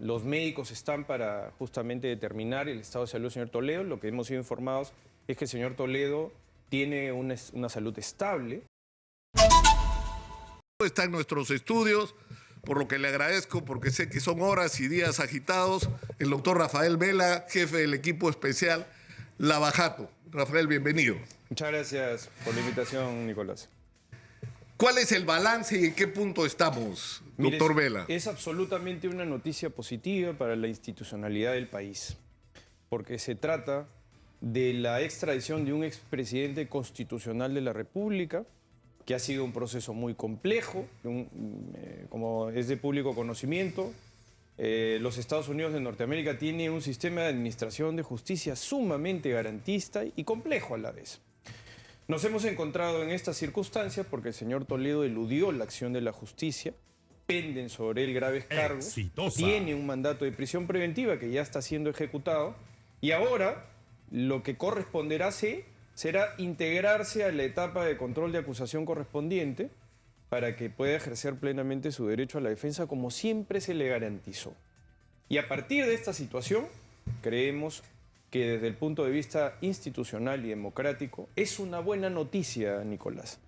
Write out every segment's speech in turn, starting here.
Los médicos están para justamente determinar el estado de salud del señor Toledo. Lo que hemos sido informados es que el señor Toledo tiene una salud estable. Está en nuestros estudios, por lo que le agradezco, porque sé que son horas y días agitados, el doctor Rafael Vela, jefe del equipo especial Lavajato. Rafael, bienvenido. Muchas gracias por la invitación, Nicolás. ¿Cuál es el balance y en qué punto estamos, doctor Vela? Es absolutamente una noticia positiva para la institucionalidad del país, porque se trata de la extradición de un expresidente constitucional de la República, que ha sido un proceso muy complejo, como es de público conocimiento. Los Estados Unidos de Norteamérica tienen un sistema de administración de justicia sumamente garantista y complejo a la vez. Nos hemos encontrado en estas circunstancias porque el señor Toledo eludió la acción de la justicia, penden sobre él graves cargos, tiene un mandato de prisión preventiva que ya está siendo ejecutado y ahora lo que corresponderá será integrarse a la etapa de control de acusación correspondiente para que pueda ejercer plenamente su derecho a la defensa como siempre se le garantizó. Y a partir de esta situación, creemos que desde el punto de vista institucional y democrático es una buena noticia, Nicolás,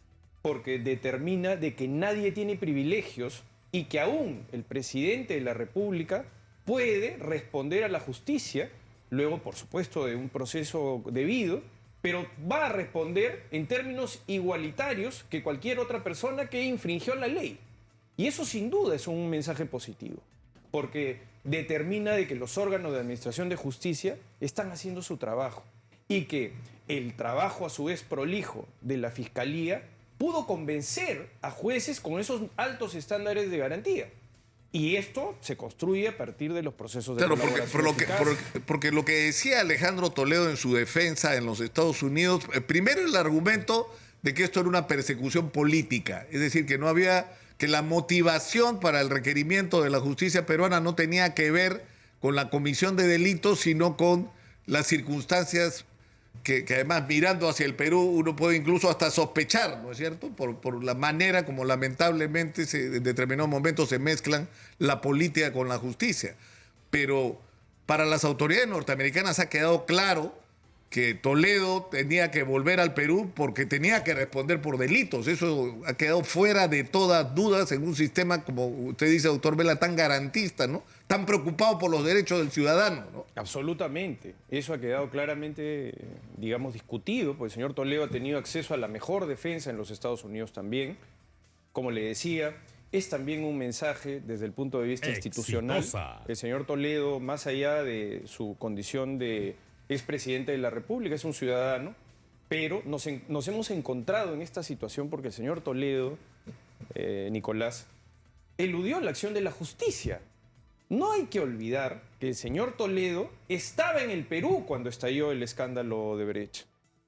porque determina de que nadie tiene privilegios y que aún el presidente de la República puede responder a la justicia, luego, por supuesto, de un proceso debido, pero va a responder en términos igualitarios que cualquier otra persona que infringió la ley. Y eso sin duda es un mensaje positivo, porque determina de que los órganos de administración de justicia están haciendo su trabajo y que el trabajo a su vez prolijo de la Fiscalía pudo convencer a jueces con esos altos estándares de garantía. Y esto se construye a partir de los procesos de colaboración porque lo que decía Alejandro Toledo en su defensa en los Estados Unidos, primero el argumento de que esto era una persecución política, es decir, que no había, que la motivación para el requerimiento de la justicia peruana no tenía que ver con la comisión de delitos, sino con las circunstancias que además mirando hacia el Perú uno puede incluso hasta sospechar, ¿no es cierto?, por la manera como lamentablemente en determinados momentos se mezclan la política con la justicia. Pero para las autoridades norteamericanas ha quedado claro que Toledo tenía que volver al Perú porque tenía que responder por delitos. Eso ha quedado fuera de todas dudas en un sistema, como usted dice, doctor Vela, tan garantista, ¿no? Tan preocupado por los derechos del ciudadano, ¿no? Absolutamente. Eso ha quedado claramente, digamos, discutido, porque el señor Toledo ha tenido acceso a la mejor defensa en los Estados Unidos también. Como le decía, es también un mensaje desde el punto de vista institucional. El señor Toledo, más allá de su condición de expresidente de la República, es un ciudadano, pero nos hemos encontrado en esta situación porque el señor Toledo, Nicolás, eludió la acción de la justicia. No hay que olvidar que el señor Toledo estaba en el Perú cuando estalló el escándalo de Brecht.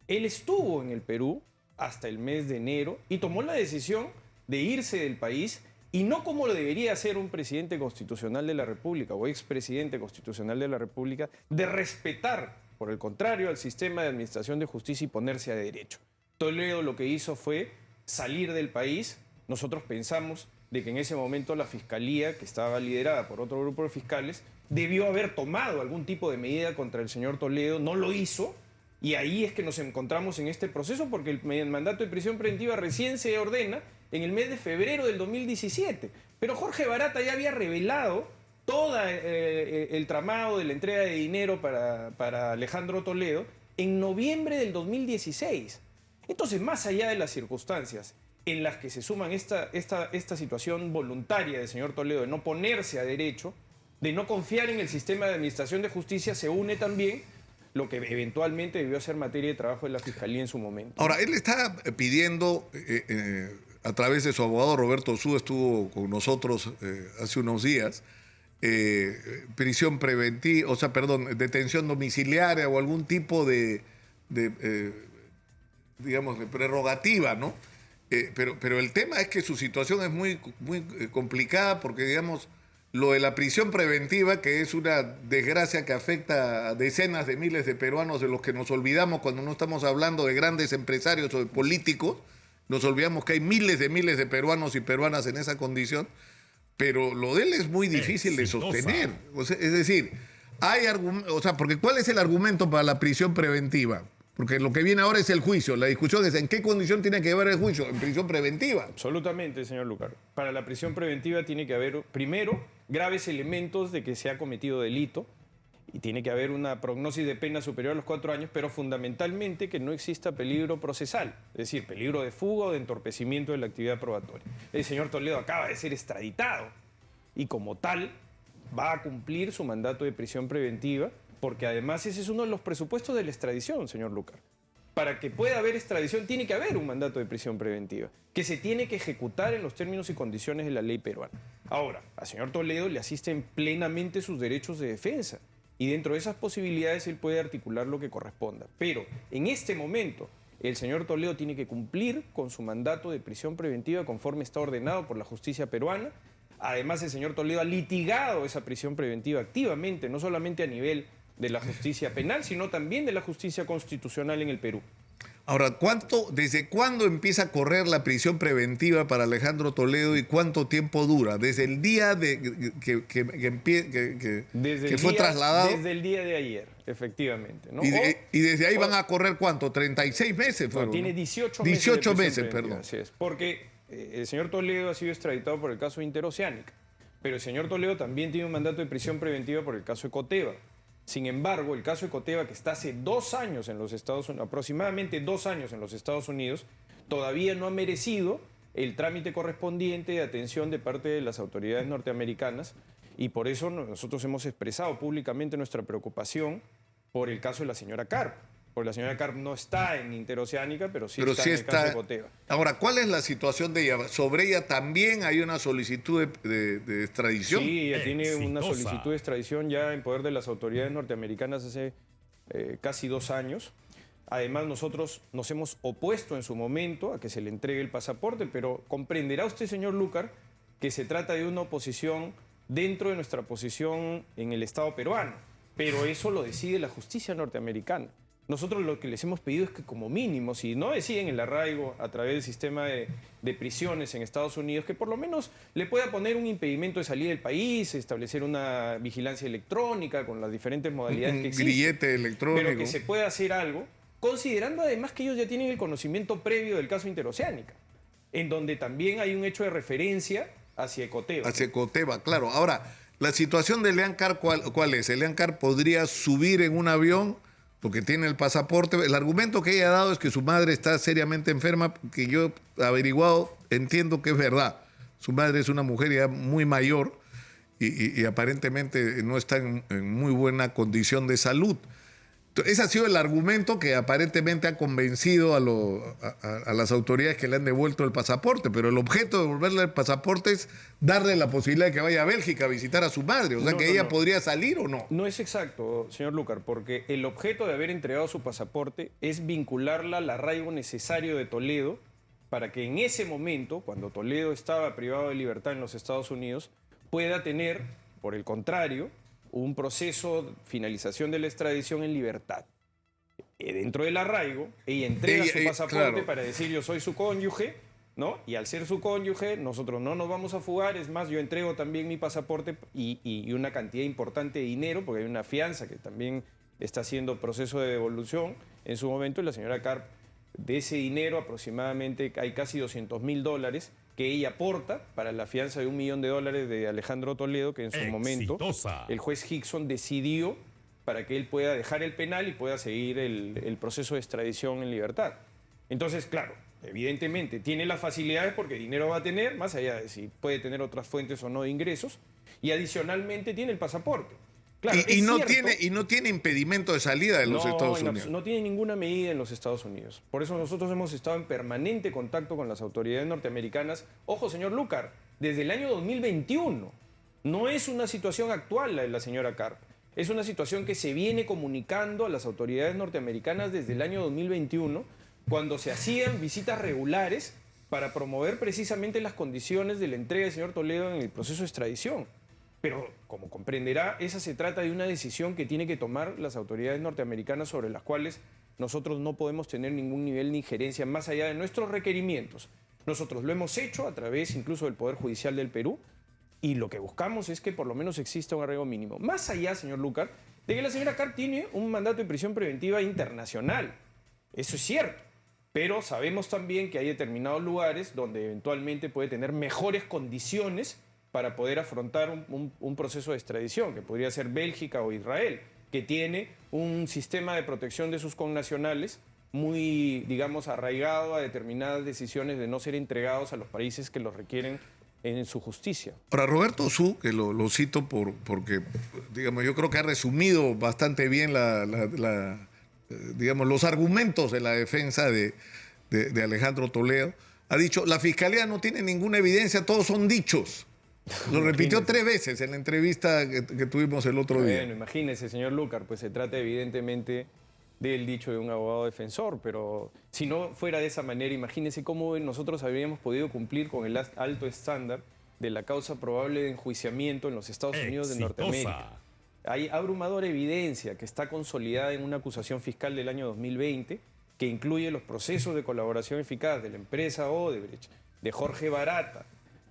Él estuvo en el Perú hasta el mes de enero y tomó la decisión de irse del país, y no como lo debería hacer un presidente constitucional de la República o expresidente constitucional de la República, de respetar, por el contrario, al sistema de administración de justicia y ponerse a derecho. Toledo lo que hizo fue salir del país. Nosotros pensamos de que en ese momento la Fiscalía, que estaba liderada por otro grupo de fiscales, debió haber tomado algún tipo de medida contra el señor Toledo, no lo hizo, y ahí es que nos encontramos en este proceso porque el mandato de prisión preventiva recién se ordena en el mes de febrero del 2017. Pero Jorge Barata ya había revelado todo el tramado de la entrega de dinero para Alejandro Toledo en noviembre del 2016. Entonces, más allá de las circunstancias en las que se suman esta situación voluntaria del señor Toledo de no ponerse a derecho, de no confiar en el sistema de administración de justicia, se une también lo que eventualmente debió ser materia de trabajo de la Fiscalía en su momento. Ahora, él está pidiendo, a través de su abogado Roberto Zúa, estuvo con nosotros hace unos días, prisión preventiva, o sea, perdón, detención domiciliaria o algún tipo digamos, de prerrogativa, ¿no? Pero el tema es que su situación es muy complicada porque, digamos, lo de la prisión preventiva, que es una desgracia que afecta a decenas de miles de peruanos, de los que nos olvidamos cuando no estamos hablando de grandes empresarios o de políticos, nos olvidamos que hay miles de peruanos y peruanas en esa condición. pero lo de él es muy difícil de sostener. O sea, es decir, hay o sea, porque ¿cuál es el argumento para la prisión preventiva? Porque lo que viene ahora es el juicio. La discusión es en qué condición tiene que haber el juicio, en prisión preventiva. Absolutamente, señor Lucar. Para la prisión preventiva tiene que haber, primero, graves elementos de que se ha cometido delito y tiene que haber una prognosis de pena superior a los 4 años, pero fundamentalmente que no exista peligro procesal, es decir, peligro de fuga o de entorpecimiento de la actividad probatoria. El señor Toledo acaba de ser extraditado y como tal va a cumplir su mandato de prisión preventiva, porque además ese es uno de los presupuestos de la extradición, señor Lucar. Para que pueda haber extradición tiene que haber un mandato de prisión preventiva, que se tiene que ejecutar en los términos y condiciones de la ley peruana. Ahora, al señor Toledo le asisten plenamente sus derechos de defensa y dentro de esas posibilidades él puede articular lo que corresponda. Pero en este momento el señor Toledo tiene que cumplir con su mandato de prisión preventiva conforme está ordenado por la justicia peruana. Además, el señor Toledo ha litigado esa prisión preventiva activamente, no solamente a nivel de la justicia penal, sino también de la justicia constitucional en el Perú. Ahora, ¿desde cuándo empieza a correr la prisión preventiva para Alejandro Toledo y cuánto tiempo dura? Desde el día que fue trasladado. Desde el día de ayer, efectivamente, ¿no? Y desde ahí van a correr ¿cuánto? 36 meses fueron. No, tiene 18 meses. 18 meses, perdón. Así es, porque el señor Toledo ha sido extraditado por el caso Interoceánica, pero el señor Toledo también tiene un mandato de prisión preventiva por el caso Ecoteva. Sin embargo, el caso Ecoteva, que está hace 2 años en los Estados Unidos, aproximadamente 2 años en los Estados Unidos, todavía no ha merecido el trámite correspondiente de atención de parte de las autoridades norteamericanas y por eso nosotros hemos expresado públicamente nuestra preocupación por el caso de la señora Karp. Porque la señora Karp no está en Interoceánica, pero sí está en el caso Ecoteva. Ahora, ¿cuál es la situación de ella? ¿Sobre ella también hay una solicitud de extradición? Sí, ella tiene una solicitud de extradición ya en poder de las autoridades norteamericanas hace casi 2 años. Además, nosotros nos hemos opuesto en su momento a que se le entregue el pasaporte, pero comprenderá usted, señor Lucar, que se trata de una oposición dentro de nuestra posición en el Estado peruano. Pero eso lo decide la justicia norteamericana. Nosotros lo que les hemos pedido es que como mínimo, si no deciden el arraigo a través del sistema de prisiones en Estados Unidos, que por lo menos le pueda poner un impedimento de salida del país, establecer una vigilancia electrónica con las diferentes modalidades que existen. Un grillete electrónico. Pero que se pueda hacer algo, considerando además que ellos ya tienen el conocimiento previo del caso Interoceánica, en donde también hay un hecho de referencia hacia Ecoteva. Hacia Ecoteva, claro. Ahora, la situación de Leán Karp, ¿cuál es? Leán Karp podría subir en un avión porque tiene el pasaporte. El argumento que ella ha dado es que su madre está seriamente enferma, que yo he averiguado, entiendo que es verdad. Su madre es una mujer ya muy mayor y aparentemente no está en muy buena condición de salud. Ese ha sido el argumento que aparentemente ha convencido a las autoridades que le han devuelto el pasaporte, pero el objeto de devolverle el pasaporte es darle la posibilidad de que vaya a Bélgica a visitar a su madre, o sea, que ella podría salir o no. No es exacto, señor Lucar, porque el objeto de haber entregado su pasaporte es vincularla al arraigo necesario de Toledo para que en ese momento, cuando Toledo estaba privado de libertad en los Estados Unidos, pueda tener, por el contrario, un proceso de finalización de la extradición en libertad. Dentro del arraigo, ella entrega su pasaporte, claro, para decir yo soy su cónyuge, ¿no? Y al ser su cónyuge, nosotros no nos vamos a fugar, es más, yo entrego también mi pasaporte y una cantidad importante de dinero, porque hay una fianza que también está haciendo proceso de devolución en su momento, y la señora Karp, de ese dinero aproximadamente hay casi $200.000 que ella aporta para la fianza de $1 millón de Alejandro Toledo, que en su momento el juez Hickson decidió para que él pueda dejar el penal y pueda seguir el proceso de extradición en libertad. Entonces, claro, evidentemente tiene las facilidades porque dinero va a tener, más allá de si puede tener otras fuentes o no de ingresos, y adicionalmente tiene el pasaporte. Claro, y no tiene impedimento de salida de los Estados Unidos. No tiene ninguna medida en los Estados Unidos. Por eso nosotros hemos estado en permanente contacto con las autoridades norteamericanas. Ojo, señor Lucar, desde el año 2021. No es una situación actual la de la señora Karp. Es una situación que se viene comunicando a las autoridades norteamericanas desde el año 2021, cuando se hacían visitas regulares para promover precisamente las condiciones de la entrega del señor Toledo en el proceso de extradición. Pero, como comprenderá, esa se trata de una decisión que tienen que tomar las autoridades norteamericanas sobre las cuales nosotros no podemos tener ningún nivel de injerencia más allá de nuestros requerimientos. Nosotros lo hemos hecho a través incluso del Poder Judicial del Perú Y lo que buscamos es que por lo menos exista un arraigo mínimo. Más allá, señor Lucar, de que la señora Carr tiene un mandato de prisión preventiva internacional. Eso es cierto. Pero sabemos también que hay determinados lugares donde eventualmente puede tener mejores condiciones para poder afrontar un proceso de extradición, que podría ser Bélgica o Israel, que tiene un sistema de protección de sus connacionales muy, digamos, arraigado a determinadas decisiones de no ser entregados a los países que los requieren en su justicia. Ahora, Roberto Su, que lo cito porque, digamos, yo creo que ha resumido bastante bien digamos, los argumentos de la defensa de Alejandro Toledo, ha dicho, la Fiscalía no tiene ninguna evidencia, todos son dichos. Lo repitió 3 veces en la entrevista que tuvimos el otro día. Bueno, imagínese, señor Lucar, pues se trata evidentemente del dicho de un abogado defensor, pero si no fuera de esa manera, imagínese cómo nosotros habríamos podido cumplir con el alto estándar de la causa probable de enjuiciamiento en los Estados Unidos de Norteamérica. Hay abrumadora evidencia que está consolidada en una acusación fiscal del año 2020 que incluye los procesos de colaboración eficaz de la empresa Odebrecht, de Jorge Barata,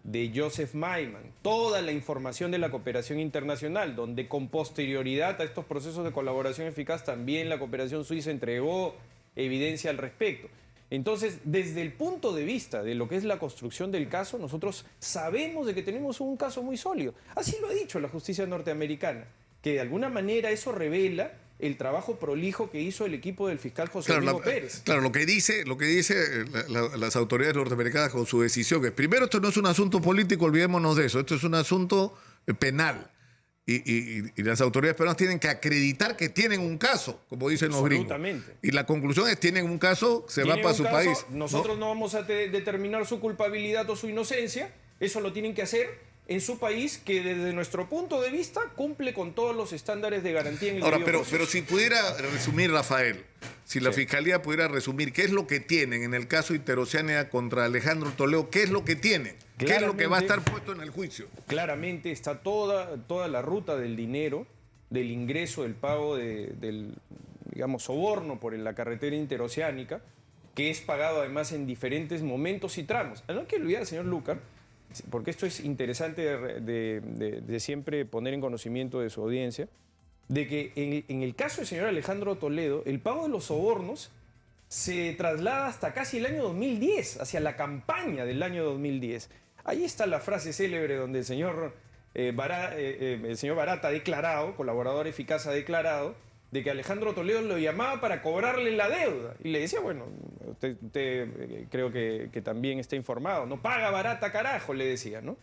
de Joseph Maiman, toda la información de la cooperación internacional, donde con posterioridad a estos procesos de colaboración eficaz también la cooperación suiza entregó evidencia al respecto. Entonces, desde el punto de vista de lo que es la construcción del caso, nosotros sabemos de que tenemos un caso muy sólido. Así lo ha dicho la justicia norteamericana, que de alguna manera eso revela el trabajo prolijo que hizo el equipo del fiscal José Domingo Pérez. Claro, lo que dice las autoridades norteamericanas con su decisión es, primero, esto no es un asunto político, olvidémonos de eso, esto es un asunto penal. Y las autoridades peruanas tienen que acreditar que tienen un caso, como dicen los gringos. Y la conclusión es, tienen un caso, se va para su país. Nosotros no vamos a determinar su culpabilidad o su inocencia, eso lo tienen que hacer en su país, que desde nuestro punto de vista cumple con todos los estándares de garantía en el debido proceso. Pero si pudiera resumir, Rafael, si la Fiscalía pudiera resumir qué es lo que tienen en el caso Interoceánica contra Alejandro Toledo, qué es lo que tienen, qué es lo que va a estar puesto en el juicio. Claramente está toda la ruta del dinero, del ingreso, del pago del, digamos, soborno por la carretera interoceánica, que es pagado además en diferentes momentos y tramos. No hay que olvidar, señor Lucar, porque esto es interesante de siempre poner en conocimiento de su audiencia, de que en el caso del señor Alejandro Toledo, el pago de los sobornos se traslada hasta casi el año 2010, hacia la campaña del año 2010. Ahí está la frase célebre donde el señor Barata ha declarado, colaborador eficaz ha declarado, de que Alejandro Toledo lo llamaba para cobrarle la deuda. Y le decía, bueno, usted creo que también está informado, no paga Barata, carajo, le decía, ¿no?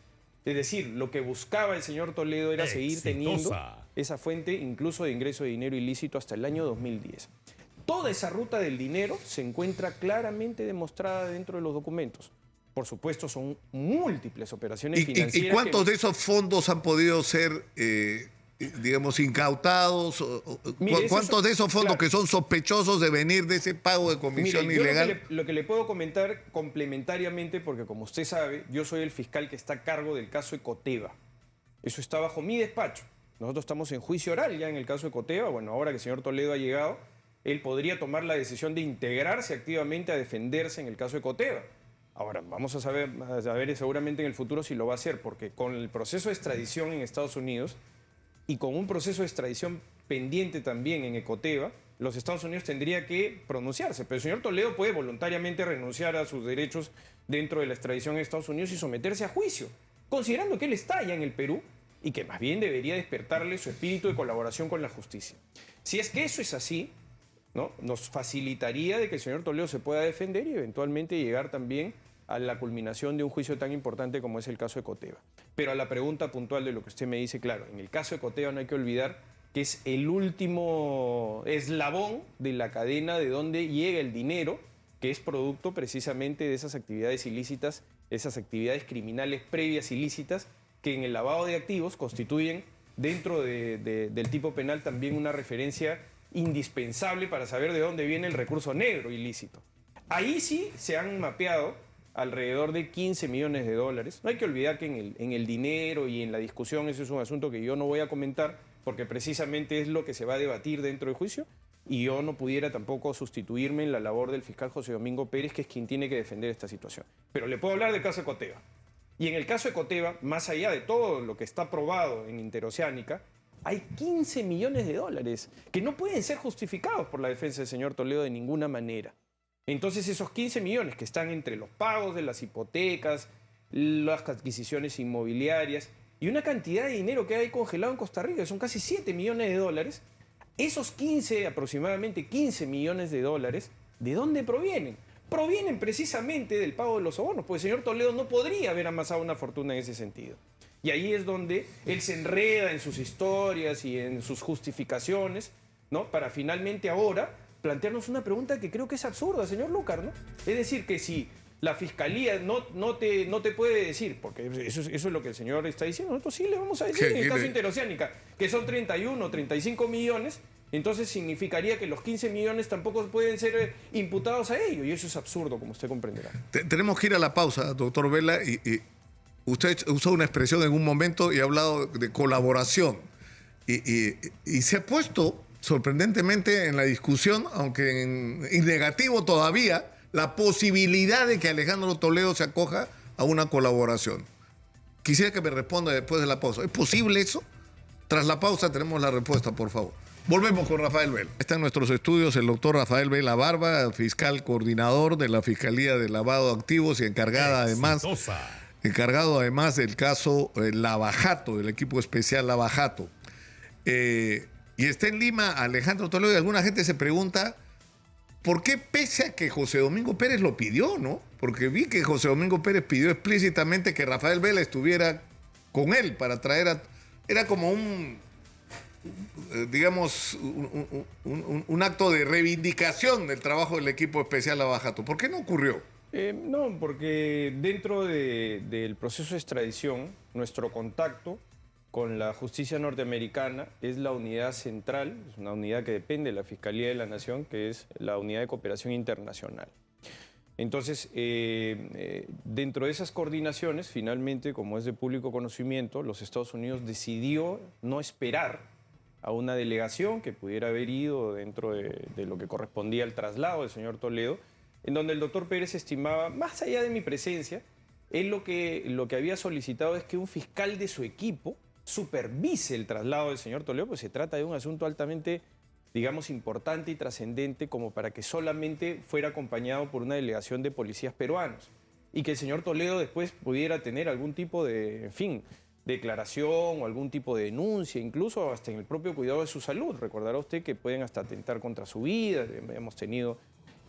Es decir, lo que buscaba el señor Toledo era seguir teniendo esa fuente incluso de ingreso de dinero ilícito hasta el año 2010. Toda esa ruta del dinero se encuentra claramente demostrada dentro de los documentos. Por supuesto, son múltiples operaciones financieras. ¿Y cuántos de esos fondos han podido ser digamos, incautados? Mire, ¿cuántos de esos fondos que son sospechosos de venir de ese pago de comisión ilegal? Lo que le puedo comentar complementariamente, porque como usted sabe, yo soy el fiscal que está a cargo del caso Ecoteva. Eso está bajo mi despacho. Nosotros estamos en juicio oral ya en el caso Ecoteva. Bueno, ahora que el señor Toledo ha llegado, él podría tomar la decisión de integrarse activamente a defenderse en el caso Ecoteva. Ahora, vamos a saber seguramente en el futuro si lo va a hacer, porque con el proceso de extradición en Estados Unidos y con un proceso de extradición pendiente también en Ecoteva, los Estados Unidos tendría que pronunciarse. Pero el señor Toledo puede voluntariamente renunciar a sus derechos dentro de la extradición en Estados Unidos y someterse a juicio, considerando que él está ya en el Perú y que más bien debería despertarle su espíritu de colaboración con la justicia. Si es que eso es así, ¿no?, nos facilitaría de que el señor Toledo se pueda defender y eventualmente llegar también a la culminación de un juicio tan importante como es el caso Ecoteva. Pero a la pregunta puntual de lo que usted me dice, claro, en el caso Ecoteva no hay que olvidar que es el último eslabón de la cadena de donde llega el dinero, que es producto precisamente de esas actividades ilícitas, esas actividades criminales previas ilícitas, que en el lavado de activos constituyen dentro del tipo penal también una referencia indispensable para saber de dónde viene el recurso negro ilícito. Ahí sí se han mapeado alrededor de 15 millones de dólares. No hay que olvidar que en el dinero y en la discusión, ese es un asunto que yo no voy a comentar, porque precisamente es lo que se va a debatir dentro del juicio, y yo no pudiera tampoco sustituirme en la labor del fiscal José Domingo Pérez, que es quien tiene que defender esta situación. Pero le puedo hablar del caso Ecoteva. Y en el caso de Coteva, más allá de todo lo que está probado en Interoceánica, hay 15 millones de dólares que no pueden ser justificados por la defensa del señor Toledo de ninguna manera. Entonces esos 15 millones que están entre los pagos de las hipotecas, las adquisiciones inmobiliarias y una cantidad de dinero que hay congelado en Costa Rica, que son casi 7 millones de dólares, esos 15, aproximadamente 15 millones de dólares, ¿de dónde provienen? Provienen precisamente del pago de los sobornos, porque el señor Toledo no podría haber amasado una fortuna en ese sentido. Y ahí es donde él se enreda en sus historias y en sus justificaciones, ¿no? Para finalmente ahora plantearnos una pregunta que creo que es absurda, señor Lucar, ¿no? Es decir, que si la fiscalía no te puede decir, porque eso es lo que el señor está diciendo, nosotros sí le vamos a decir en el caso Interoceánica, que son 31, 35 millones, entonces significaría que los 15 millones tampoco pueden ser imputados a ello, y eso es absurdo, como usted comprenderá. Tenemos que ir a la pausa, doctor Vela, y usted usó una expresión en un momento y ha hablado de colaboración. Y se ha puesto, sorprendentemente, en la discusión, aunque en negativo todavía, la posibilidad de que Alejandro Toledo se acoja a una colaboración. Quisiera que me responda después de la pausa. ¿Es posible eso? Tras la pausa tenemos la respuesta, por favor. Volvemos con Rafael Vela. Está en nuestros estudios el doctor Rafael Vela Barba, fiscal coordinador de la Fiscalía de Lavado de Activos y encargado además del caso Lavajato, del equipo especial Lavajato. Y está en Lima Alejandro Toledo y alguna gente se pregunta por qué, pese a que José Domingo Pérez lo pidió, ¿no? Porque vi que José Domingo Pérez pidió explícitamente que Rafael Vela estuviera con él para traer a... Era como un acto de reivindicación del trabajo del equipo especial Lavajato. ¿Por qué no ocurrió? No, porque dentro del proceso de extradición, nuestro contacto con la justicia norteamericana es la unidad central, es una unidad que depende de la Fiscalía de la Nación, que es la Unidad de Cooperación Internacional. Entonces, dentro de esas coordinaciones, finalmente, como es de público conocimiento, los Estados Unidos decidió no esperar a una delegación que pudiera haber ido dentro de lo que correspondía al traslado del señor Toledo, en donde el doctor Pérez estimaba, más allá de mi presencia, él lo que había solicitado es que un fiscal de su equipo supervise el traslado del señor Toledo, pues se trata de un asunto altamente, digamos, importante y trascendente como para que solamente fuera acompañado por una delegación de policías peruanos y que el señor Toledo después pudiera tener algún tipo de, en fin, declaración o algún tipo de denuncia, incluso hasta en el propio cuidado de su salud. Recordará usted que pueden hasta atentar contra su vida. Hemos tenido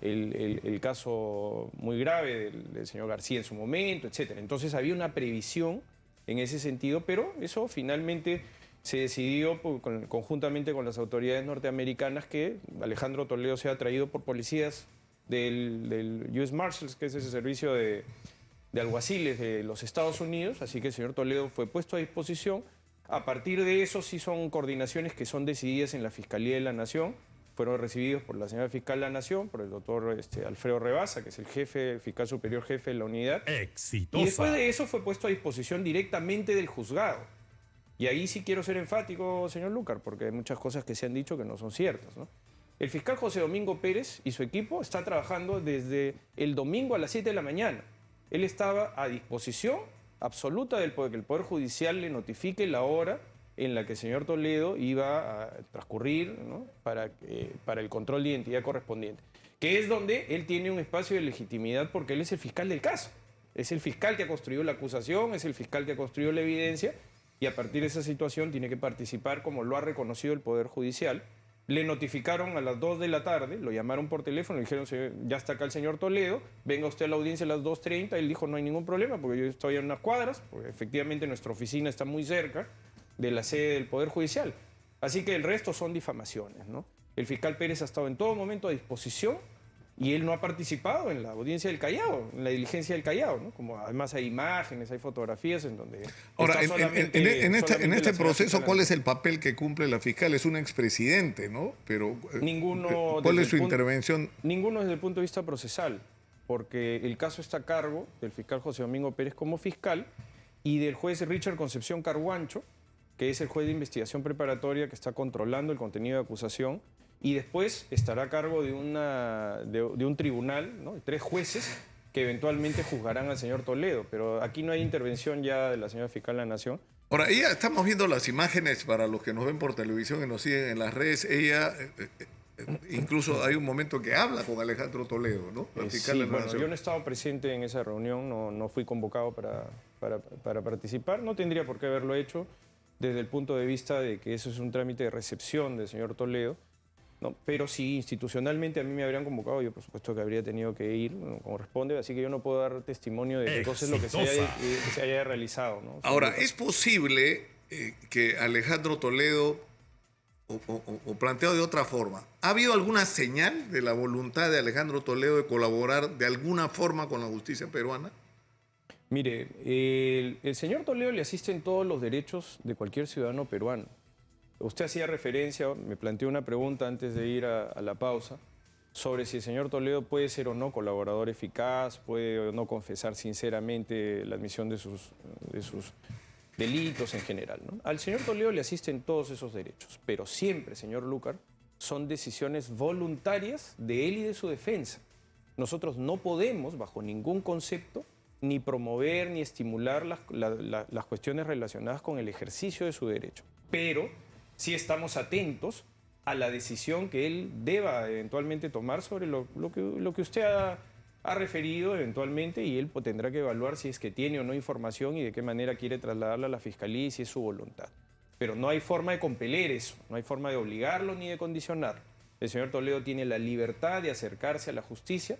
el caso muy grave del señor García en su momento, etc. Entonces había una previsión en ese sentido, pero eso finalmente se decidió conjuntamente con las autoridades norteamericanas que Alejandro Toledo sea traído por policías del US Marshals, que es ese servicio de alguaciles de los Estados Unidos, así que el señor Toledo fue puesto a disposición. A partir de eso sí son coordinaciones que son decididas en la Fiscalía de la Nación, fueron recibidos por la señora fiscal de la Nación, por el doctor Alfredo Rebasa, que es el fiscal superior jefe de la unidad. Exitosa. Y después de eso fue puesto a disposición directamente del juzgado. Y ahí sí quiero ser enfático, señor Lucar, porque hay muchas cosas que se han dicho que no son ciertas, ¿no? El fiscal José Domingo Pérez y su equipo está trabajando desde el domingo a las 7 de la mañana. Él estaba a disposición absoluta del poder, que el Poder Judicial le notifique la hora en la que el señor Toledo iba a transcurrir, ¿no?, para el control de identidad correspondiente, que es donde él tiene un espacio de legitimidad porque él es el fiscal del caso. Es el fiscal que ha construido la acusación, es el fiscal que ha construido la evidencia y a partir de esa situación tiene que participar como lo ha reconocido el Poder Judicial. Le notificaron a las 2 de la tarde, lo llamaron por teléfono, le dijeron, ya está acá el señor Toledo, venga usted a la audiencia a las 2:30. Él dijo, no hay ningún problema porque yo estoy en unas cuadras, porque efectivamente nuestra oficina está muy cerca de la sede del Poder Judicial. Así que el resto son difamaciones, ¿no? El fiscal Pérez ha estado en todo momento a disposición y él no ha participado en la audiencia del Callao, en la diligencia del Callao, ¿no? Como además hay imágenes, hay fotografías en donde... Ahora, en este proceso, ¿cuál es el papel que cumple la fiscal? Es un expresidente, ¿no? Pero ¿cuál es su intervención? Ninguno desde el punto de vista procesal, porque el caso está a cargo del fiscal José Domingo Pérez como fiscal y del juez Richard Concepción Carguancho, que es el juez de investigación preparatoria que está controlando el contenido de acusación, y después estará a cargo de un tribunal, ¿no?, de 3 jueces que eventualmente juzgarán al señor Toledo, pero aquí no hay intervención ya de la señora fiscal de la Nación. Ahora, ella, estamos viendo las imágenes para los que nos ven por televisión y nos siguen en las redes. Ella, incluso hay un momento que habla con Alejandro Toledo, ¿no? La fiscal Sí, de la bueno, Nación. yo no he estado presente en esa reunión, no fui convocado para participar, no tendría por qué haberlo hecho desde el punto de vista de que eso es un trámite de recepción del señor Toledo, ¿no? Pero si institucionalmente a mí me habrían convocado, yo por supuesto que habría tenido que ir, ¿no? Como corresponde, así que yo no puedo dar testimonio de qué cosa es lo que se haya realizado, ¿no? Ahora, ¿es posible que Alejandro Toledo, o planteado de otra forma, ¿ha habido alguna señal de la voluntad de Alejandro Toledo de colaborar de alguna forma con la justicia peruana? Mire, el señor Toledo le asisten todos los derechos de cualquier ciudadano peruano. Usted hacía referencia, me planteó una pregunta antes de ir a la pausa, sobre si el señor Toledo puede ser o no colaborador eficaz, puede o no confesar sinceramente la admisión de sus delitos en general, ¿no? Al señor Toledo le asisten todos esos derechos, pero siempre, señor Lucar, son decisiones voluntarias de él y de su defensa. Nosotros no podemos, bajo ningún concepto, ni promover ni estimular las cuestiones relacionadas con el ejercicio de su derecho. Pero sí estamos atentos a la decisión que él deba eventualmente tomar sobre lo que usted ha referido eventualmente, y él tendrá que evaluar si es que tiene o no información y de qué manera quiere trasladarla a la Fiscalía y si es su voluntad. Pero no hay forma de compeler eso, no hay forma de obligarlo ni de condicionarlo. El señor Toledo tiene la libertad de acercarse a la justicia,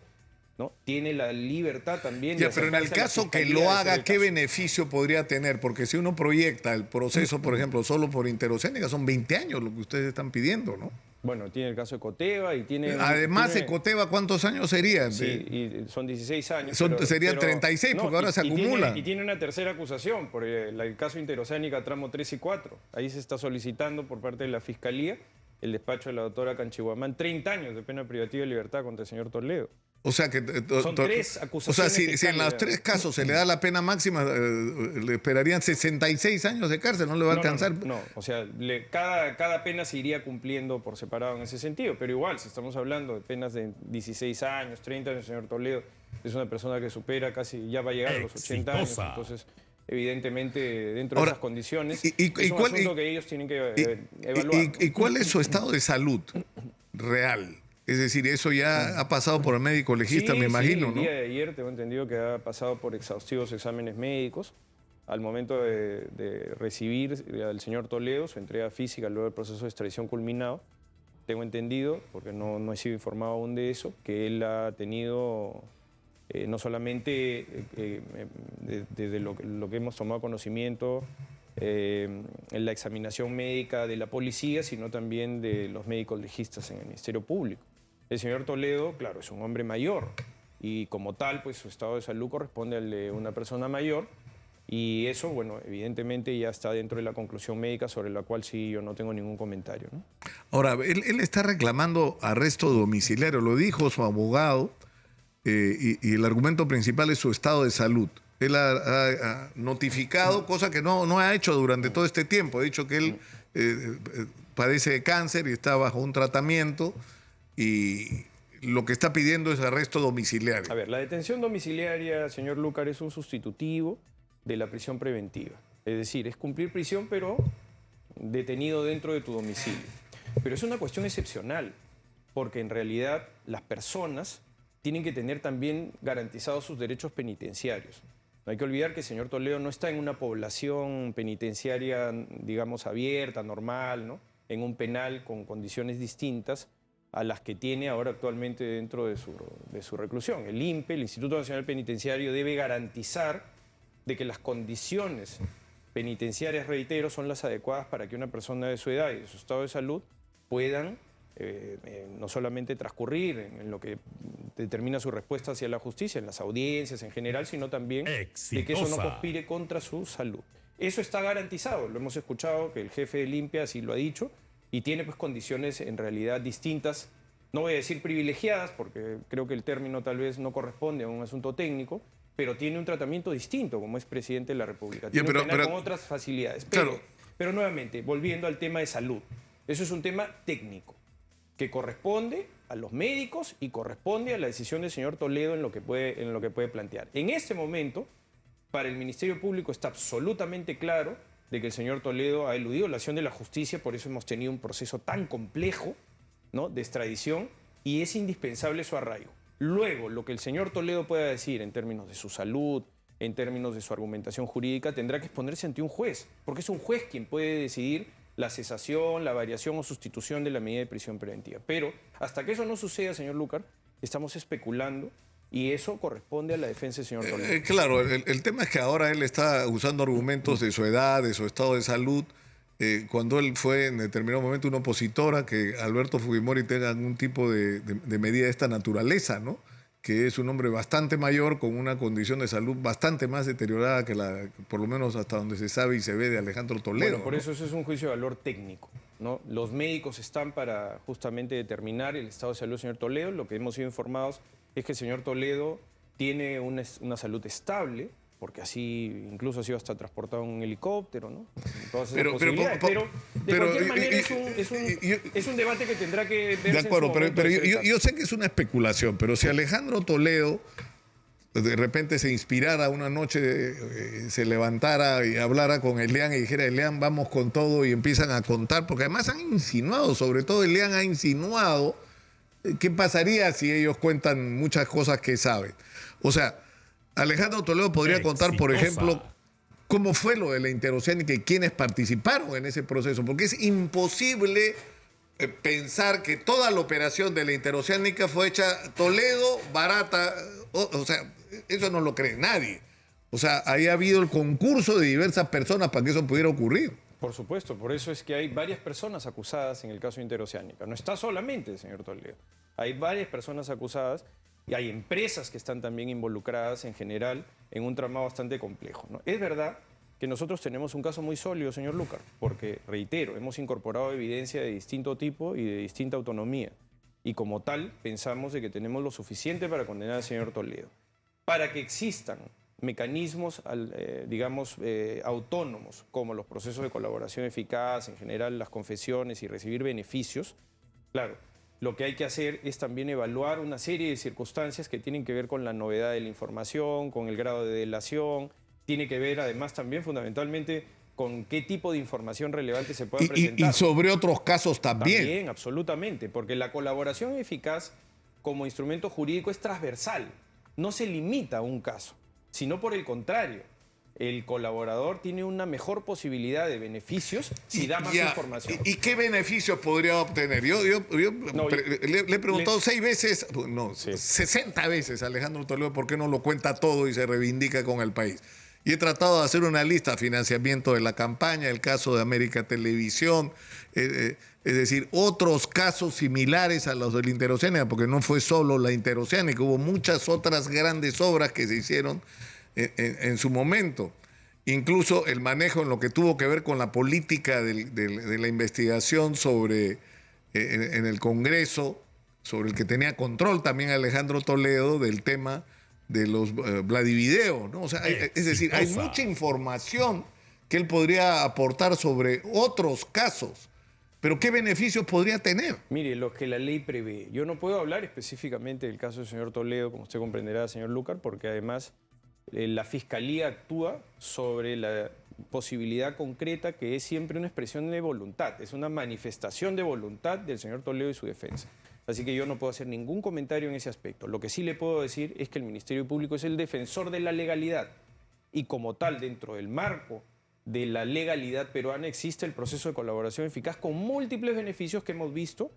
¿no? Tiene la libertad también de Ya, pero en el caso que lo haga, ¿qué beneficio podría tener? Porque si uno proyecta el proceso, por ejemplo, solo por interoceánica, son 20 años lo que ustedes están pidiendo, ¿no? Bueno, tiene el caso de Coteva y tiene... Además de Coteva, ¿cuántos años serían? Sí, y son 16 años. Serían 36 porque ahora se acumula. Y tiene una tercera acusación por el caso Interoceánica tramo 3 y 4. Ahí se está solicitando por parte de la Fiscalía, el despacho de la doctora Canchiguamán, 30 años de pena privativa de libertad contra el señor Toledo. O sea que son 3 acusaciones. O sea, si en los 3 casos se le da la pena máxima, le esperarían 66 años de cárcel, no le va a alcanzar. No, o sea, cada pena se iría cumpliendo por separado en ese sentido, pero igual, si estamos hablando de penas de 16 años, 30 años, el señor Toledo es una persona que supera casi, ya va a llegar a los 80 años, entonces evidentemente dentro de esas condiciones es un asunto que ellos tienen que evaluar. ¿Y cuál es su estado de salud real? Es decir, eso ya ha pasado por el médico legista, me imagino, ¿no? El día de ayer tengo entendido que ha pasado por exhaustivos exámenes médicos. Al momento de recibir al señor Toledo su entrega física luego del proceso de extradición culminado, tengo entendido, porque no he sido informado aún de eso, que él ha tenido no solamente desde lo que hemos tomado conocimiento, en la examinación médica de la policía, sino también de los médicos legistas en el Ministerio Público. El señor Toledo, claro, es un hombre mayor y como tal, pues su estado de salud corresponde al de una persona mayor, y eso, bueno, evidentemente ya está dentro de la conclusión médica sobre la cual sí yo no tengo ningún comentario, ¿no? Ahora, él está reclamando arresto domiciliario, lo dijo su abogado, y el argumento principal es su estado de salud. Él ha notificado, cosa que no ha hecho durante todo este tiempo. Ha dicho que él padece de cáncer y está bajo un tratamiento, y lo que está pidiendo es arresto domiciliario. A ver, la detención domiciliaria, señor Lucar, es un sustitutivo de la prisión preventiva. Es decir, es cumplir prisión, pero detenido dentro de tu domicilio. Pero es una cuestión excepcional, porque en realidad las personas tienen que tener también garantizados sus derechos penitenciarios. No hay que olvidar que el señor Toledo no está en una población penitenciaria, digamos, abierta, normal, ¿no? En un penal con condiciones distintas a las que tiene ahora actualmente dentro de su reclusión. El INPE, el Instituto Nacional Penitenciario, debe garantizar de que las condiciones penitenciarias, reitero, son las adecuadas para que una persona de su edad y de su estado de salud puedan no solamente transcurrir en lo que determina su respuesta hacia la justicia, en las audiencias en general, sino también de que eso no conspire contra su salud. Eso está garantizado, lo hemos escuchado, que el jefe del INPE así lo ha dicho, y tiene pues condiciones en realidad distintas, no voy a decir privilegiadas, porque creo que el término tal vez no corresponde a un asunto técnico, pero tiene un tratamiento distinto como es presidente de la República. Tiene un penal con otras facilidades. Pero nuevamente, volviendo al tema de salud, eso es un tema técnico. que corresponde a los médicos y corresponde a la decisión del señor Toledo en lo que puede plantear. En este momento, para el Ministerio Público está absolutamente claro de que el señor Toledo ha eludido la acción de la justicia, por eso hemos tenido un proceso tan complejo, ¿no?, de extradición, y es indispensable su arraigo. Luego, lo que el señor Toledo pueda decir en términos de su salud, en términos de su argumentación jurídica, tendrá que exponerse ante un juez, porque es un juez quien puede decidir la cesación, la variación o sustitución de la medida de prisión preventiva. Pero hasta que eso no suceda, señor Lucar, estamos especulando y eso corresponde a la defensa del señor Toledo. Claro, el tema es que ahora él está usando argumentos de su edad, de su estado de salud, cuando él fue en determinado momento un opositor a que Alberto Fujimori tenga algún tipo de medida de esta naturaleza, ¿no? Que es un hombre bastante mayor, con una condición de salud bastante más deteriorada que la, por lo menos hasta donde se sabe y se ve, de Alejandro Toledo. Bueno, por eso es un juicio de valor técnico, ¿no? Los médicos están para justamente determinar el estado de salud del señor Toledo. Lo que hemos sido informados es que el señor Toledo tiene una salud estable, porque así incluso ha sido hasta transportado en un helicóptero, ¿no? Todas esas posibilidades. Pero de cualquier manera es un debate que tendrá que verse. De acuerdo, en su momento, pero yo sé que es una especulación, pero si Alejandro Toledo de repente se inspirara una noche, se levantara y hablara con Elian y dijera, Elian, vamos con todo, y empiezan a contar, porque además han insinuado, sobre todo Elian ha insinuado, ¿qué pasaría si ellos cuentan muchas cosas que saben? O sea, Alejandro Toledo podría contar, por ejemplo, cómo fue lo de la interoceánica y quiénes participaron en ese proceso, porque es imposible pensar que toda la operación de la interoceánica fue hecha Toledo, barata, o sea, eso no lo cree nadie. O sea, ahí ha habido el concurso de diversas personas para que eso pudiera ocurrir. Por supuesto, por eso es que hay varias personas acusadas en el caso de Interoceánica. No está solamente el señor Toledo. Hay varias personas acusadas y hay empresas que están también involucradas en general en un tramado bastante complejo, ¿no? Es verdad que nosotros tenemos un caso muy sólido, señor Lucar, porque, reitero, hemos incorporado evidencia de distinto tipo y de distinta autonomía. Y como tal, pensamos de que tenemos lo suficiente para condenar al señor Toledo. Para que existan mecanismos, digamos, autónomos, como los procesos de colaboración eficaz, en general las confesiones y recibir beneficios, claro, lo que hay que hacer es también evaluar una serie de circunstancias que tienen que ver con la novedad de la información, con el grado de delación, tiene que ver además también fundamentalmente con qué tipo de información relevante se puede presentar. Y sobre otros casos también. También, absolutamente, porque la colaboración eficaz como instrumento jurídico es transversal, no se limita a un caso, sino por el contrario. El colaborador tiene una mejor posibilidad de beneficios si da más información. ¿Y qué beneficios podría obtener? Le he preguntado 6 veces, no, sí, 60 veces a Alejandro Toledo por qué no lo cuenta todo y se reivindica con el país. Y he tratado de hacer una lista: financiamiento de la campaña, el caso de América Televisión, es decir, otros casos similares a los del Interoceánica, porque no fue solo la Interoceánica, hubo muchas otras grandes obras que se hicieron en su momento. Incluso el manejo en lo que tuvo que ver con la política de la investigación sobre, en el Congreso, sobre el que tenía control también Alejandro Toledo, del tema de los Vladivideo, ¿no? O sea, es decir, hay mucha información que él podría aportar sobre otros casos. Pero ¿qué beneficios podría tener? Mire, lo que la ley prevé. Yo no puedo hablar específicamente del caso del señor Toledo, como usted comprenderá, señor Lucar, porque además la Fiscalía actúa sobre la posibilidad concreta, que es siempre una expresión de voluntad, es una manifestación de voluntad del señor Toledo y su defensa. Así que yo no puedo hacer ningún comentario en ese aspecto. Lo que sí le puedo decir es que el Ministerio Público es el defensor de la legalidad y como tal, dentro del marco de la legalidad peruana, existe el proceso de colaboración eficaz con múltiples beneficios que hemos visto,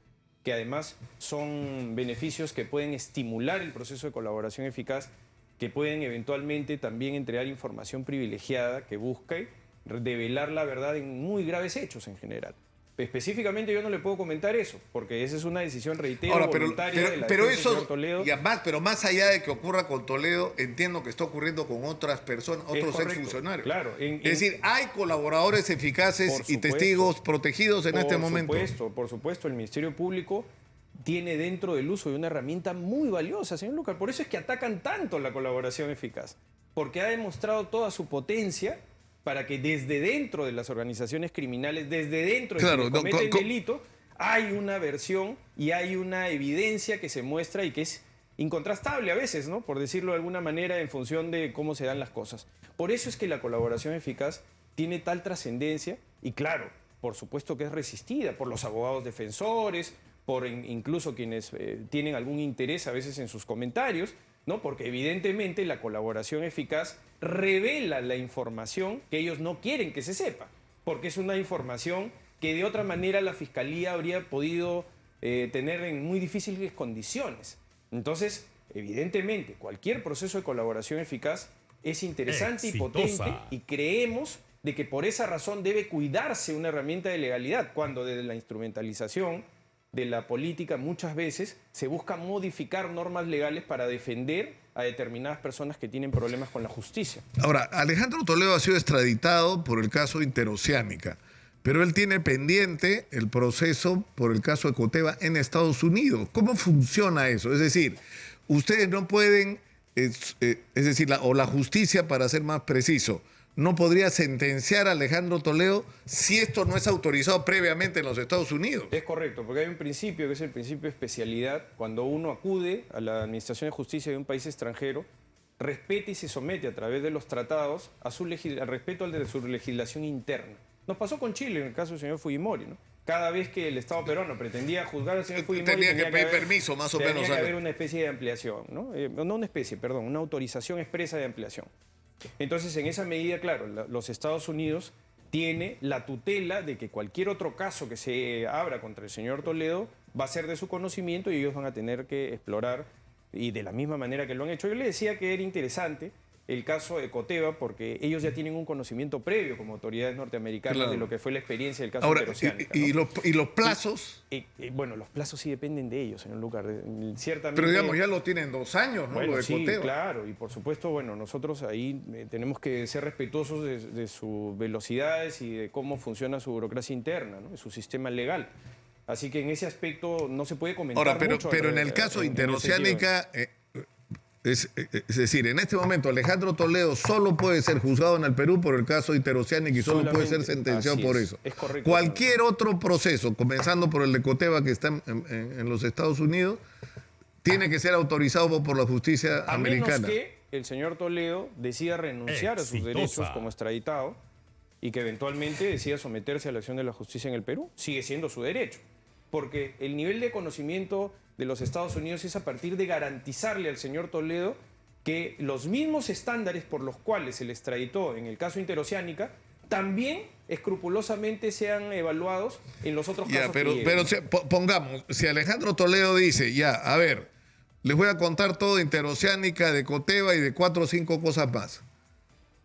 que además son beneficios que pueden estimular el proceso de colaboración eficaz, que pueden eventualmente también entregar información privilegiada que busque develar la verdad en muy graves hechos en general. Específicamente yo no le puedo comentar eso, porque esa es una decisión, reitero, voluntaria de la defensa del señor Toledo. Pero más allá de que ocurra con Toledo, entiendo que está ocurriendo con otras personas, otros exfuncionarios. Claro, es decir, hay colaboradores eficaces y testigos protegidos en este momento. Por supuesto, el Ministerio Público tiene dentro del uso de una herramienta muy valiosa, señor Lucar. Por eso es que atacan tanto la colaboración eficaz, porque ha demostrado toda su potencia para que desde dentro de las organizaciones criminales, desde dentro de quienes cometen delito, hay una versión y hay una evidencia que se muestra y que es incontrastable a veces, ¿no? Por decirlo de alguna manera, en función de cómo se dan las cosas. Por eso es que la colaboración eficaz tiene tal trascendencia y, claro, por supuesto que es resistida por los abogados defensores, por incluso quienes tienen algún interés a veces en sus comentarios, ¿no? Porque evidentemente la colaboración eficaz revela la información que ellos no quieren que se sepa, porque es una información que de otra manera la Fiscalía habría podido tener en muy difíciles condiciones. Entonces, evidentemente, cualquier proceso de colaboración eficaz es interesante y potente, y creemos de que por esa razón debe cuidarse una herramienta de legalidad, cuando desde la instrumentalización de la política muchas veces se busca modificar normas legales para defender a determinadas personas que tienen problemas con la justicia. Ahora, Alejandro Toledo ha sido extraditado por el caso Interoceánica, pero él tiene pendiente el proceso por el caso de Ecoteva en Estados Unidos. ¿Cómo funciona eso? Es decir, ustedes no pueden, es decir, o la justicia, para ser más preciso, no podría sentenciar a Alejandro Toledo si esto no es autorizado previamente en los Estados Unidos. Es correcto, porque hay un principio que es el principio de especialidad. Cuando uno acude a la Administración de Justicia de un país extranjero, respeta y se somete a través de los tratados al respeto al de su legislación interna. Nos pasó con Chile en el caso del señor Fujimori, ¿no? Cada vez que el Estado peruano pretendía juzgar al señor Fujimori, tenía que pedir permiso, más o menos. Tenía que haber una especie de ampliación, ¿no? No una especie, perdón, una autorización expresa de ampliación. Entonces, en esa medida, claro, los Estados Unidos tiene la tutela de que cualquier otro caso que se abra contra el señor Toledo va a ser de su conocimiento y ellos van a tener que explorar, y de la misma manera que lo han hecho. Yo le decía que era interesante el caso de Ecoteva porque ellos ya tienen un conocimiento previo como autoridades norteamericanas, claro, de lo que fue la experiencia del caso Interoceánica, ¿no? ¿Y los plazos? Bueno, los plazos sí dependen de ellos, señor Lucar. Ciertamente, pero digamos, ya lo tienen 2 años, ¿no? Bueno, lo de sí, Ecoteva. claro, y por supuesto, bueno, nosotros ahí tenemos que ser respetuosos de sus velocidades y de cómo funciona su burocracia interna, ¿no? De su sistema legal. Así que en ese aspecto no se puede comentar. Ahora, mucho pero en el caso de Interoceánica, es decir, en este momento Alejandro Toledo solo puede ser juzgado en el Perú por el caso de Interoceánica y solo puede ser sentenciado por eso. Es correcto. Cualquier otro proceso, comenzando por el de Ecoteva que está en los Estados Unidos, tiene que ser autorizado por la justicia americana. A menos que el señor Toledo decida renunciar a sus derechos como extraditado y que eventualmente decida someterse a la acción de la justicia en el Perú, sigue siendo su derecho. Porque el nivel de conocimiento de los Estados Unidos es a partir de garantizarle al señor Toledo que los mismos estándares por los cuales se le extraditó en el caso Interoceánica también escrupulosamente sean evaluados en los otros casos. Pero pongamos, si Alejandro Toledo dice, ya, a ver, les voy a contar todo de Interoceánica, de Ecoteva y de 4 o 5 cosas más.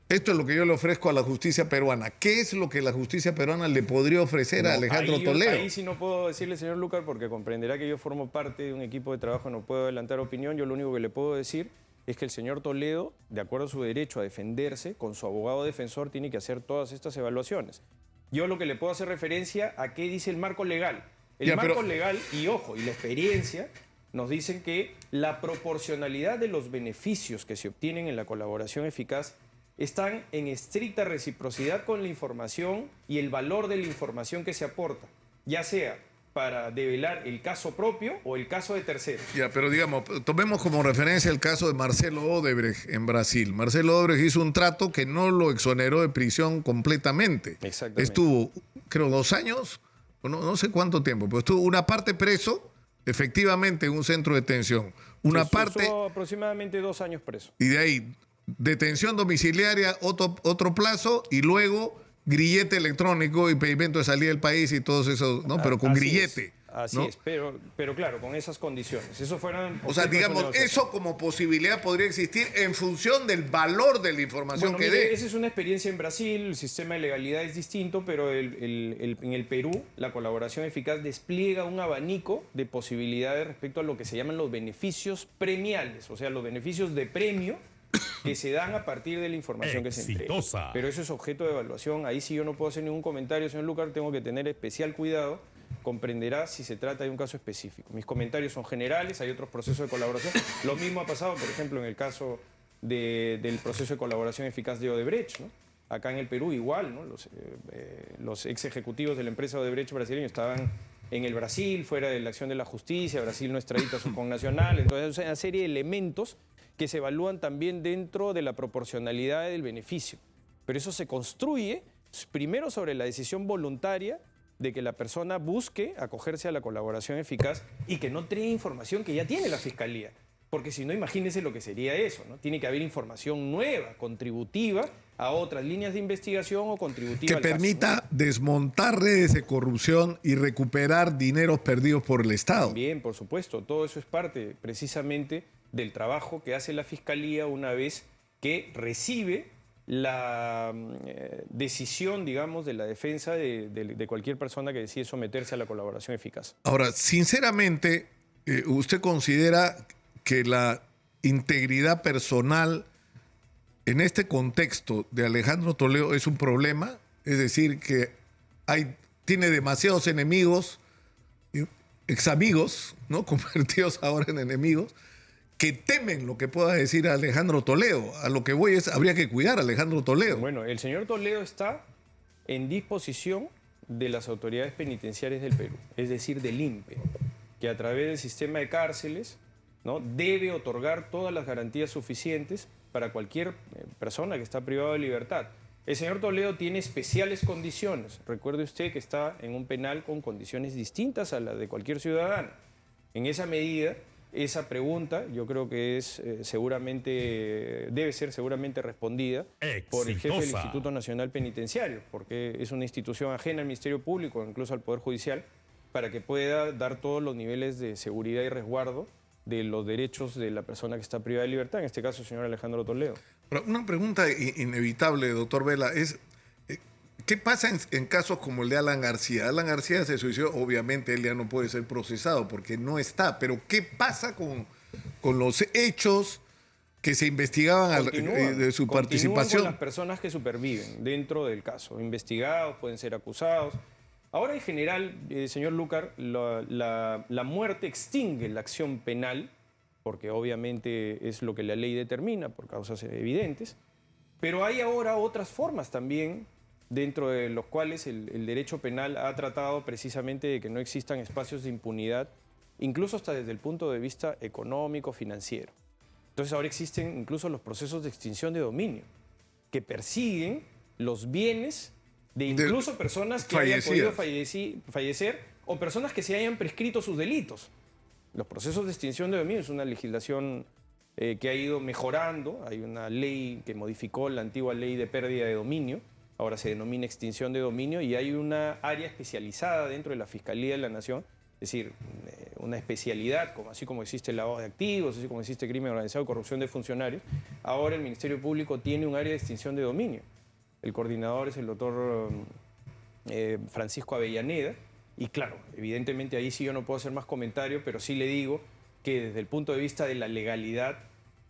Esto es lo que yo le ofrezco a la justicia peruana. ¿Qué es lo que la justicia peruana le podría ofrecer a Alejandro Toledo? Ahí sí no puedo decirle, señor Lucar, porque comprenderá que yo formo parte de un equipo de trabajo, no puedo adelantar opinión. Yo lo único que le puedo decir es que el señor Toledo, de acuerdo a su derecho a defenderse, con su abogado defensor, tiene que hacer todas estas evaluaciones. Yo lo que le puedo hacer referencia a qué dice el marco legal. El marco legal, y ojo, y la experiencia, nos dicen que la proporcionalidad de los beneficios que se obtienen en la colaboración eficaz están en estricta reciprocidad con la información y el valor de la información que se aporta, ya sea para develar el caso propio o el caso de terceros. Pero digamos, tomemos como referencia el caso de Marcelo Odebrecht en Brasil. Marcelo Odebrecht hizo un trato que no lo exoneró de prisión completamente. Exactamente. Estuvo, creo, 2 años, no sé cuánto tiempo, pero estuvo una parte preso, efectivamente, en un centro de detención. Una parte... Estuvo aproximadamente 2 años preso. Y de ahí, detención domiciliaria, otro plazo, y luego grillete electrónico y pedimento de salida del país y todos esos, ¿no? Pero con grillete. Así es, pero claro, con esas condiciones. Eso fueron... O sea, digamos, eso como posibilidad podría existir en función del valor de la información que dé. Esa es una experiencia en Brasil, el sistema de legalidad es distinto, pero en el Perú la colaboración eficaz despliega un abanico de posibilidades respecto a lo que se llaman los beneficios premiales, o sea, los beneficios de premio que se dan a partir de la información que se entrega. Pero eso es objeto de evaluación. Ahí sí yo no puedo hacer ningún comentario, señor Lucar, tengo que tener especial cuidado. Comprenderá si se trata de un caso específico. Mis comentarios son generales, hay otros procesos de colaboración. Lo mismo ha pasado, por ejemplo, en el caso del proceso de colaboración eficaz de Odebrecht, ¿no? Acá en el Perú igual, ¿no? Los ex ejecutivos de la empresa Odebrecht brasileña estaban en el Brasil, fuera de la acción de la justicia, Brasil no extradita a sus connacionales, entonces hay una serie de elementos que se evalúan también dentro de la proporcionalidad del beneficio. Pero eso se construye primero sobre la decisión voluntaria de que la persona busque acogerse a la colaboración eficaz y que no trae información que ya tiene la Fiscalía. Porque si no, imagínense lo que sería eso, ¿no? Tiene que haber información nueva, contributiva a otras líneas de investigación o contributiva que al caso, permita ¿no? desmontar redes de corrupción y recuperar dineros perdidos por el Estado. También, por supuesto, todo eso es parte precisamente del trabajo que hace la Fiscalía una vez que recibe la decisión, digamos, de la defensa de cualquier persona que decide someterse a la colaboración eficaz. Ahora, sinceramente, ¿usted considera que la integridad personal en este contexto de Alejandro Toledo es un problema? Es decir, que tiene demasiados enemigos, examigos, ¿no? Convertidos ahora en enemigos, que temen lo que pueda decir Alejandro Toledo. A lo que voy es, habría que cuidar a Alejandro Toledo. Bueno, el señor Toledo está en disposición de las autoridades penitenciarias del Perú, es decir, del INPE, que a través del sistema de cárceles, ¿no?, debe otorgar todas las garantías suficientes para cualquier persona que está privada de libertad. El señor Toledo tiene especiales condiciones. Recuerde usted que está en un penal con condiciones distintas a las de cualquier ciudadano. En esa medida, esa pregunta yo creo que es debe ser seguramente respondida por el jefe del Instituto Nacional Penitenciario, porque es una institución ajena al Ministerio Público, incluso al Poder Judicial, para que pueda dar todos los niveles de seguridad y resguardo de los derechos de la persona que está privada de libertad, en este caso el señor Alejandro Toledo. Una pregunta inevitable, doctor Vela, es ¿qué pasa en casos como el de Alan García? Alan García se suicidó, obviamente él ya no puede ser procesado porque no está, pero ¿qué pasa con los hechos que se investigaban de su participación? Con las personas que superviven dentro del caso, investigados, pueden ser acusados. Ahora, en general, señor Lucar, la muerte extingue la acción penal, porque obviamente es lo que la ley determina por causas evidentes, pero hay ahora otras formas también dentro de los cuales el derecho penal ha tratado precisamente de que no existan espacios de impunidad, incluso hasta desde el punto de vista económico, financiero. Entonces ahora existen incluso los procesos de extinción de dominio, que persiguen los bienes de incluso personas que hayan podido fallecer o personas que se hayan prescrito sus delitos. Los procesos de extinción de dominio es una legislación que ha ido mejorando. Hay una ley que modificó la antigua ley de pérdida de dominio, ahora se denomina extinción de dominio, y hay una área especializada dentro de la Fiscalía de la Nación, es decir, una especialidad, así como existe el lavado de activos, así como existe crimen organizado y corrupción de funcionarios. Ahora el Ministerio Público tiene un área de extinción de dominio. El coordinador es el doctor Francisco Avellaneda. Y claro, evidentemente ahí sí yo no puedo hacer más comentarios, pero sí le digo que desde el punto de vista de la legalidad,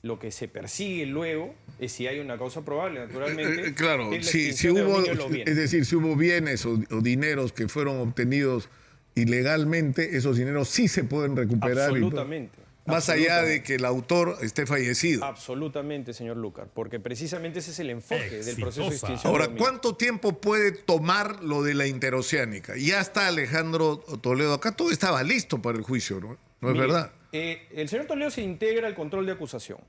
lo que se persigue luego es si hay una causa probable, naturalmente. Claro, es si hubo bienes o dineros que fueron obtenidos ilegalmente, esos dineros sí se pueden recuperar. Absolutamente. Más allá de que el autor esté fallecido. Absolutamente, señor Lucar, porque precisamente ese es el enfoque del proceso de extinción. Ahora, ¿cuánto tiempo puede tomar lo de la interoceánica? Ya está Alejandro Toledo acá, todo estaba listo para el juicio, ¿no? ¿No es verdad? El señor Toledo se integra al control de acusación.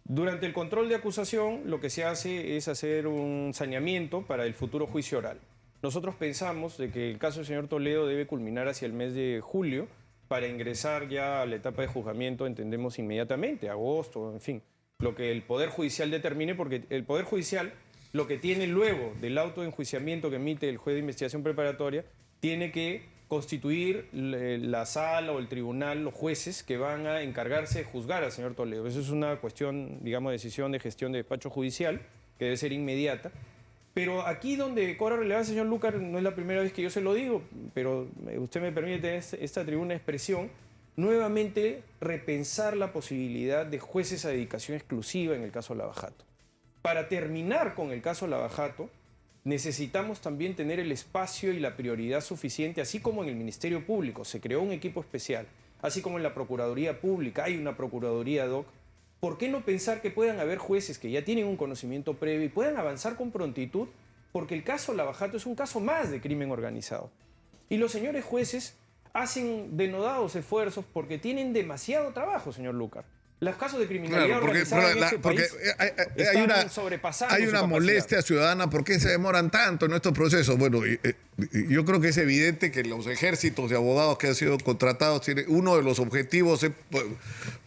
Durante el control de acusación, lo que se hace es hacer un saneamiento para el futuro juicio oral. Nosotros pensamos de que el caso del señor Toledo debe culminar hacia el mes de julio, para ingresar ya a la etapa de juzgamiento, entendemos inmediatamente, agosto, en fin, lo que el Poder Judicial determine, porque el Poder Judicial, lo que tiene luego del auto de enjuiciamiento que emite el juez de investigación preparatoria, tiene que constituir la sala o el tribunal, los jueces que van a encargarse de juzgar al señor Toledo. Eso es una cuestión, digamos, de decisión de gestión de despacho judicial, que debe ser inmediata. Pero aquí donde cobra relevancia, señor Lucar, no es la primera vez que yo se lo digo, pero usted me permite tener esta tribuna de expresión, nuevamente repensar la posibilidad de jueces a dedicación exclusiva en el caso Lava Jato. Para terminar con el caso Lava Jato, necesitamos también tener el espacio y la prioridad suficiente, así como en el Ministerio Público se creó un equipo especial, así como en la Procuraduría Pública hay una Procuraduría ad hoc. ¿Por qué no pensar que puedan haber jueces que ya tienen un conocimiento previo y puedan avanzar con prontitud? Porque el caso Lava Jato es un caso más de crimen organizado. Y los señores jueces hacen denodados esfuerzos porque tienen demasiado trabajo, señor Lucar. Los casos de criminalidad organizada en este país están sobrepasando hay su una capacidad. molestia ciudadana. ¿Por qué se demoran tanto en estos procesos? Bueno, yo creo que es evidente que los ejércitos de abogados que han sido contratados, uno de los objetivos es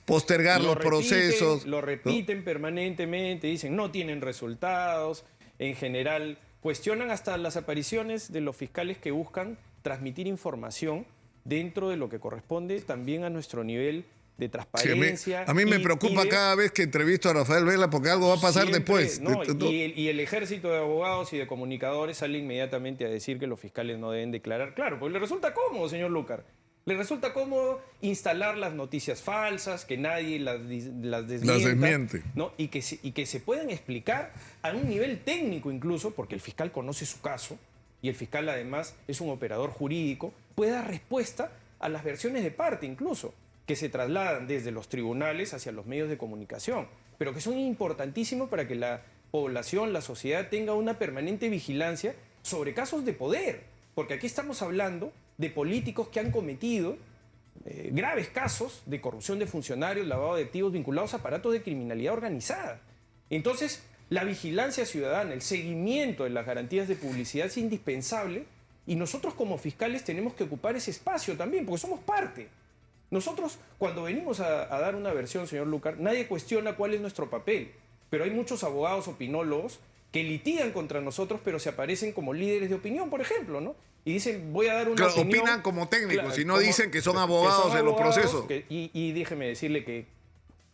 postergar los procesos. Lo repiten permanentemente, dicen no tienen resultados, en general cuestionan hasta las apariciones de los fiscales que buscan transmitir información dentro de lo que corresponde también a nuestro nivel de transparencia. Sí, a mí me preocupa cada vez que entrevisto a Rafael Vela porque algo va a pasar después. ¿No? Y el ejército de abogados y de comunicadores sale inmediatamente a decir que los fiscales no deben declarar. Claro, porque le resulta cómodo, señor Lucar. Le resulta cómodo instalar las noticias falsas, que nadie las desmiente. ¿No? Y que se puedan explicar a un nivel técnico incluso, porque el fiscal conoce su caso y el fiscal además es un operador jurídico, puede dar respuesta a las versiones de parte incluso, que se trasladan desde los tribunales hacia los medios de comunicación, pero que son importantísimos para que la población, la sociedad tenga una permanente vigilancia sobre casos de poder, porque aquí estamos hablando de políticos que han cometido graves casos de corrupción de funcionarios, lavado de activos vinculados a aparatos de criminalidad organizada. Entonces, la vigilancia ciudadana, el seguimiento de las garantías de publicidad es indispensable y nosotros como fiscales tenemos que ocupar ese espacio también, porque somos parte. Nosotros, cuando venimos a dar una versión, señor Lucar, nadie cuestiona cuál es nuestro papel, pero hay muchos abogados opinólogos que litigan contra nosotros, pero se aparecen como líderes de opinión, por ejemplo, ¿no? Y dicen, voy a dar una opinión. Opinan como técnicos, y no dicen que son abogados en los procesos. Y déjeme decirle que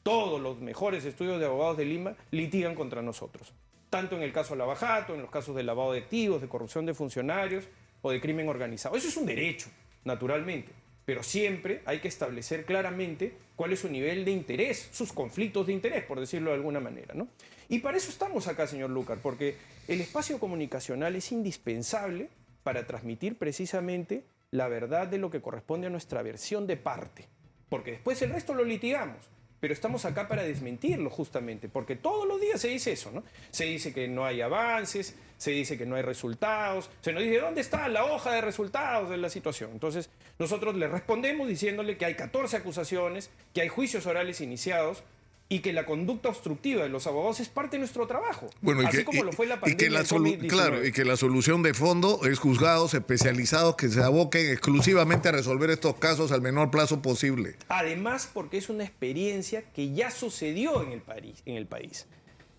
todos los mejores estudios de abogados de Lima litigan contra nosotros, tanto en el caso Lavajato, en los casos de lavado de activos, de corrupción de funcionarios o de crimen organizado. Eso es un derecho, naturalmente. Pero siempre hay que establecer claramente cuál es su nivel de interés, sus conflictos de interés, por decirlo de alguna manera, ¿no? Y para eso estamos acá, señor Lucar, porque el espacio comunicacional es indispensable para transmitir precisamente la verdad de lo que corresponde a nuestra versión de parte. Porque después el resto lo litigamos, pero estamos acá para desmentirlo justamente, porque todos los días se dice eso, ¿no? Se dice que no hay avances, se dice que no hay resultados, se nos dice ¿dónde está la hoja de resultados de la situación? Entonces nosotros le respondemos diciéndole que hay 14 acusaciones, que hay juicios orales iniciados y que la conducta obstructiva de los abogados es parte de nuestro trabajo. Bueno, así como lo fue la pandemia del COVID-19. Claro, y que la solución de fondo es juzgados especializados que se aboquen exclusivamente a resolver estos casos al menor plazo posible. Además, porque es una experiencia que ya sucedió en el país.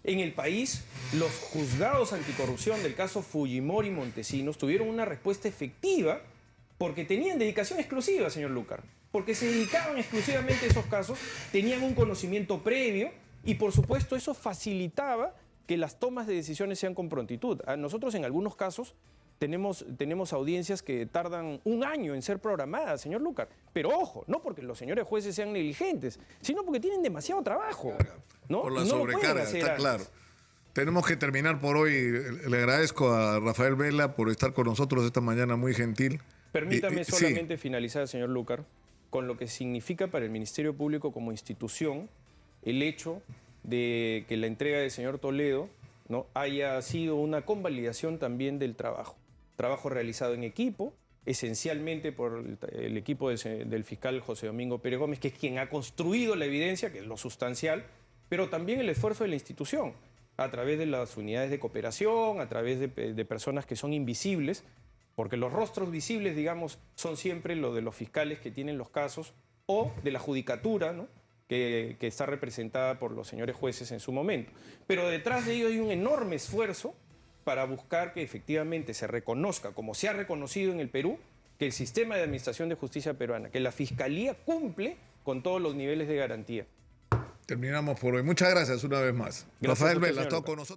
En el país, los juzgados anticorrupción del caso Fujimori y Montesinos tuvieron una respuesta efectiva porque tenían dedicación exclusiva, señor Lucar. Porque se dedicaban exclusivamente a esos casos, tenían un conocimiento previo y, por supuesto, eso facilitaba que las tomas de decisiones sean con prontitud. Nosotros, en algunos casos, tenemos audiencias que tardan un año en ser programadas, señor Lucar. Pero ojo, no porque los señores jueces sean negligentes, sino porque tienen demasiado trabajo, ¿no? Por la no sobrecarga, está claro. Tenemos que terminar por hoy. Le agradezco a Rafael Vela por estar con nosotros esta mañana, muy gentil. Permítame solamente finalizar, señor Lucar, con lo que significa para el Ministerio Público como institución el hecho de que la entrega del señor Toledo, ¿no?, haya sido una convalidación también del trabajo. Trabajo realizado en equipo, esencialmente por el equipo del fiscal José Domingo Pérez Gómez, que es quien ha construido la evidencia, que es lo sustancial, pero también el esfuerzo de la institución, a través de las unidades de cooperación, a través de personas que son invisibles, porque los rostros visibles, digamos, son siempre los de los fiscales que tienen los casos o de la judicatura, ¿no?, que está representada por los señores jueces en su momento. Pero detrás de ello hay un enorme esfuerzo para buscar que efectivamente se reconozca, como se ha reconocido en el Perú, que el sistema de administración de justicia peruana, que la Fiscalía cumple con todos los niveles de garantía. Terminamos por hoy. Muchas gracias una vez más. Rafael Vela, todo con nosotros.